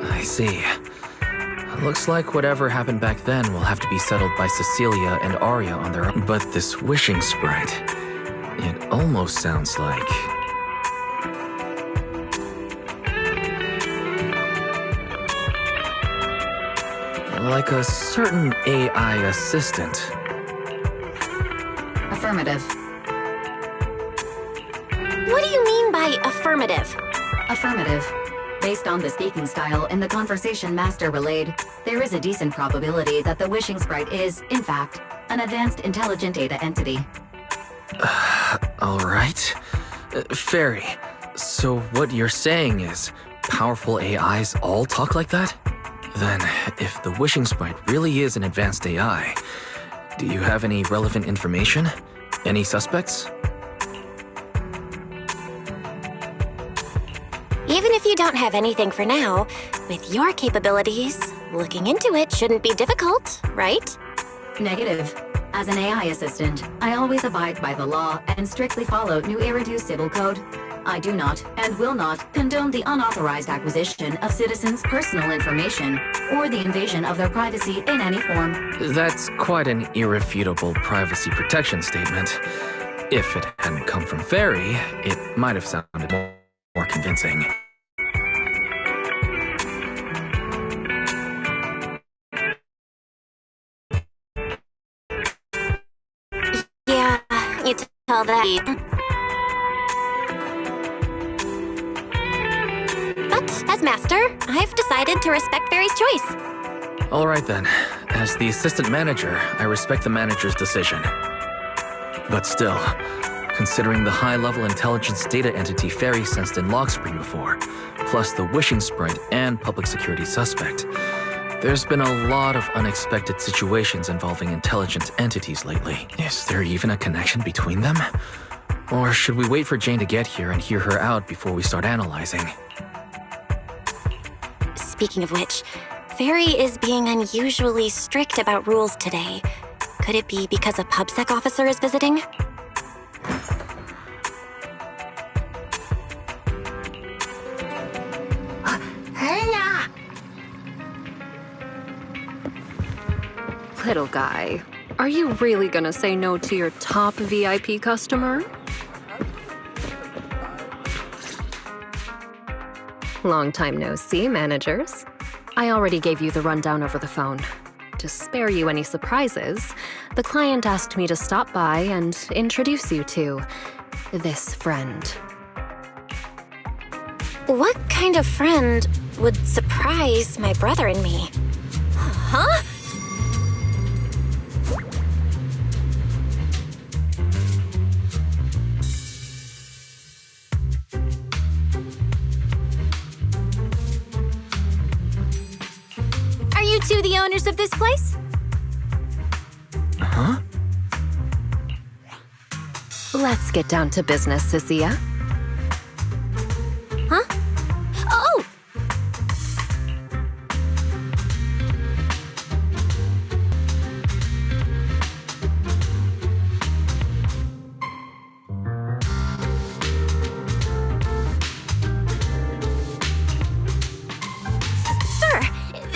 I see. Looks like whatever happened back then will have to be settled by Cecilia and Arya on their own. But this wishing sprite, it almost sounds like... like a certain AI assistant. Affirmative. What do you mean by affirmative? Affirmative. Based on the speaking style and the conversation Master relayed, there is a decent probability that the wishing sprite is, in fact, an advanced intelligent data entity. All right. Fairy, so what you're saying is powerful AIs all talk like that? Then, if the wishing sprite really is an advanced AI, do you have any relevant information? Any suspects? Even if you don't have anything for now, with your capabilities, looking into it shouldn't be difficult, right? Negative. As an AI assistant, I always abide by the law and strictly follow New Eridu Civil Code. I do not and will not condone the unauthorized acquisition of citizens' personal information or the invasion of their privacy in any form. That's quite an irrefutable privacy protection statement. If it hadn't come from Fairy, it might have sounded more convincing. Yeah, you tell that. But as master, I've decided to respect Fairy's choice. All right then. As the assistant manager, I respect the manager's decision. But still, considering the high-level intelligence data entity Fairy sensed in Logscreen before, plus the wishing sprite and public security suspect, there's been a lot of unexpected situations involving intelligent entities lately. Is there even a connection between them? Or should we wait for Jane to get here and hear her out before we start analyzing? Speaking of which, Fairy is being unusually strict about rules today. Could it be because a PubSec officer is visiting? Little guy, are you really gonna say no to your top VIP customer? Long time no see, managers. I already gave you the rundown over the phone. To spare you any surprises, the client asked me to stop by and introduce you to this friend. What kind of friend would surprise my brother and me? Huh? Are you two the owners of this place? Huh? Let's get down to business, Cecilia. Huh? Oh! Sir,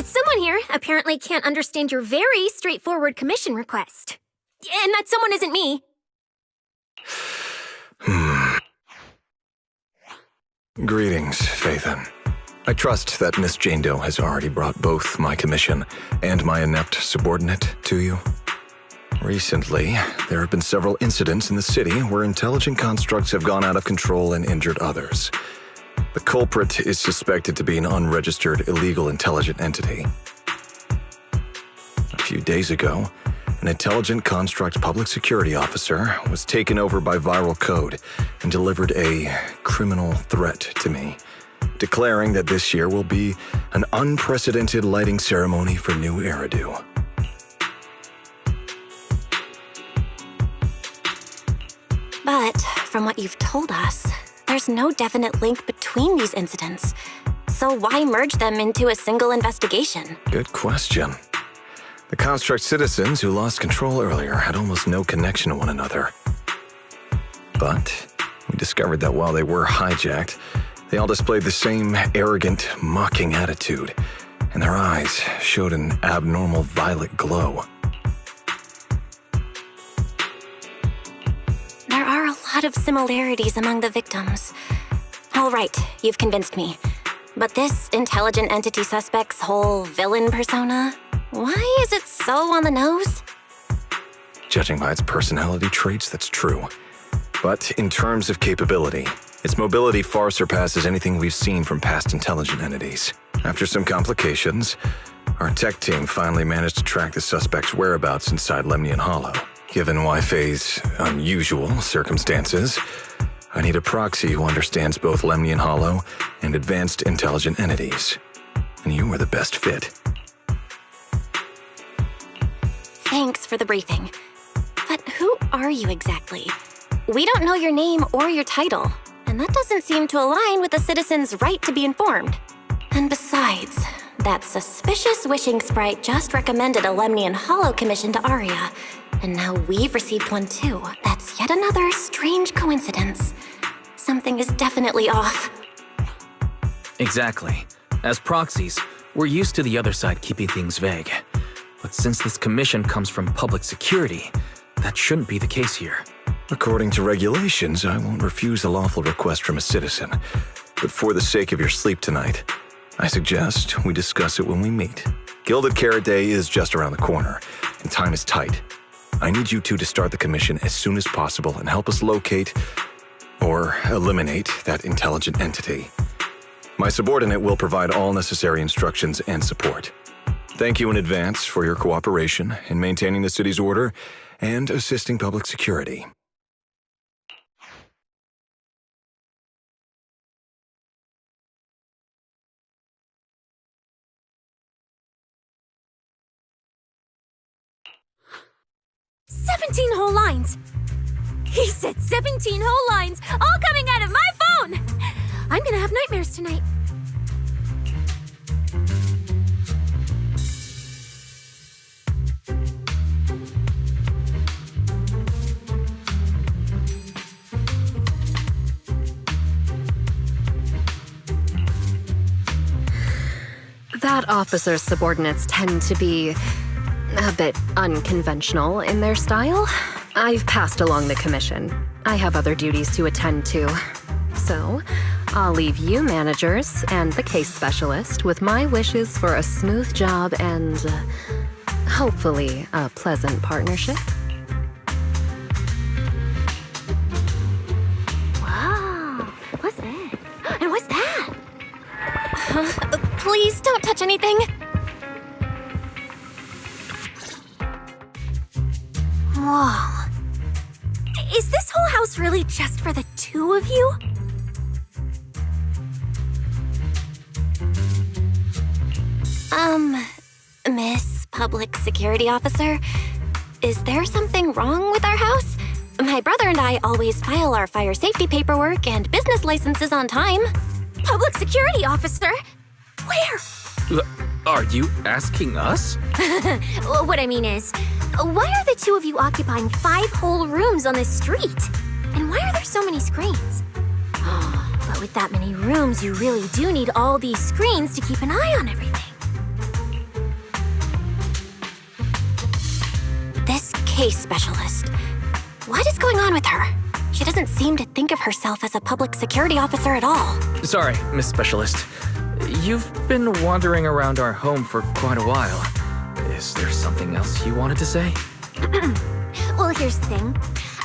someone here apparently can't understand your very straightforward commission request. And that someone isn't me. Greetings, Phaethon. I trust that Miss Jane Doe has already brought both my commission and my inept subordinate to you. Recently, there have been several incidents in the city where intelligent constructs have gone out of control and injured others. The culprit is suspected to be an unregistered illegal intelligent entity. A few days ago, an intelligent construct public security officer was taken over by viral code and delivered a criminal threat to me, declaring that this year will be an unprecedented lighting ceremony for new Eridu. But from what you've told us, there's no definite link between these incidents. So why merge them into a single investigation? Good question. The construct citizens who lost control earlier had almost no connection to one another. But we discovered that while they were hijacked, they all displayed the same arrogant, mocking attitude, and their eyes showed an abnormal violet glow. There are a lot of similarities among the victims. All right, you've convinced me. But this intelligent entity suspect's whole villain persona, why is it so on the nose? Judging by its personality traits, that's true. But in terms of capability, its mobility far surpasses anything we've seen from past intelligent entities. After some complications, our tech team finally managed to track the suspect's whereabouts inside Lemnian Hollow. Given Wi-Fi's unusual circumstances, I need a proxy who understands both Lemnian Hollow and advanced intelligent entities. And you were the best fit. Thanks for the briefing. But who are you exactly? We don't know your name or your title, and that doesn't seem to align with the citizens' right to be informed. And besides, that suspicious wishing sprite just recommended a Lemnian Hollow commission to Arya, and now we've received one too. That's yet another strange coincidence. Something is definitely off. Exactly. As proxies, we're used to the other side keeping things vague. But since this commission comes from public security, that shouldn't be the case here. According to regulations, I won't refuse a lawful request from a citizen. But for the sake of your sleep tonight, I suggest we discuss it when we meet. Gilded Carrot Day is just around the corner, and time is tight. I need you two to start the commission as soon as possible and help us locate or eliminate that intelligent entity. My subordinate will provide all necessary instructions and support. Thank you in advance for your cooperation in maintaining the city's order and assisting public security. "17 whole lines! He said 17 whole lines, all coming out of my phone! I'm gonna have nightmares tonight. That officer's subordinates tend to be a bit unconventional in their style. I've passed along the commission. I have other duties to attend to. So, I'll leave you managers and the case specialist with my wishes for a smooth job and, hopefully, a pleasant partnership. Wow, what's that? And what's that? Please don't touch anything. Whoa. Is this whole house really just for the two of you? Miss Public Security Officer, is there something wrong with our house? My brother and I always file our fire safety paperwork and business licenses on time. Public security officer? Where? Are you asking us? What I mean is, why are the two of you occupying 5 whole rooms on this street? And why are there so many screens? But with that many rooms, you really do need all these screens to keep an eye on everything. This case specialist. What is going on with her? She doesn't seem to think of herself as a public security officer at all. Sorry, Miss Specialist. You've been wandering around our home for quite a while. Is there something else you wanted to say? Well, here's the thing.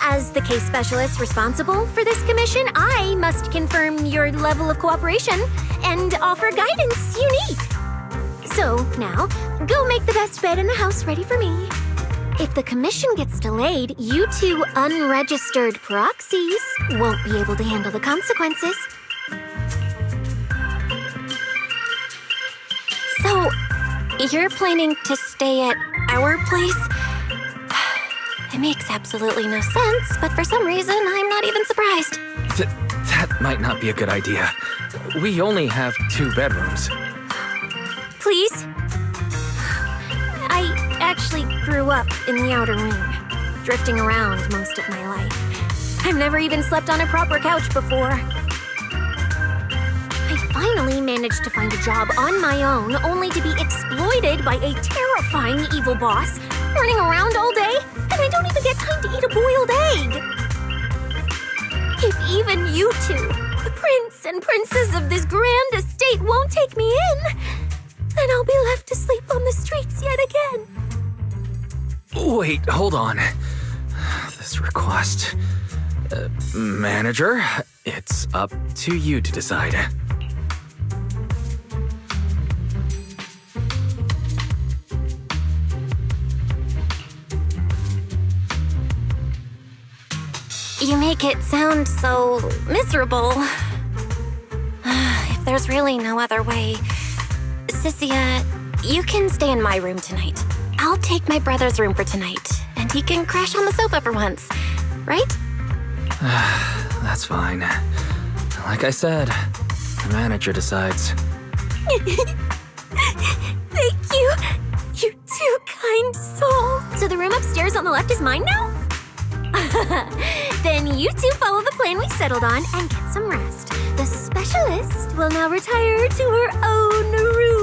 As the case specialist responsible for this commission, I must confirm your level of cooperation and offer guidance you need. So, now, go make the best bed in the house ready for me. If the commission gets delayed, you two unregistered proxies won't be able to handle the consequences. So, you're planning to stay at our place? It makes absolutely no sense, but for some reason, I'm not even surprised. That might not be a good idea. We only have 2 bedrooms. Please? I actually grew up in the outer ring, drifting around most of my life. I've never even slept on a proper couch before. I finally managed to find a job on my own, only to be exploited by a terrifying evil boss, running around all day, and I don't even get time to eat a boiled egg. If even you two, the prince and princess of this grand estate, won't take me in, then I'll be left to sleep on the streets yet again. Wait, hold on. This request. Manager, it's up to you to decide. You make it sound so miserable. If there's really no other way, Sissia, you can stay in my room tonight. I'll take my brother's room for tonight, and he can crash on the sofa for once, right? That's fine. Like I said, the manager decides. Thank you, you two kind souls. So the room upstairs on the left is mine now? Then you two follow the plan we settled on and get some rest. The specialist will now retire to her own room.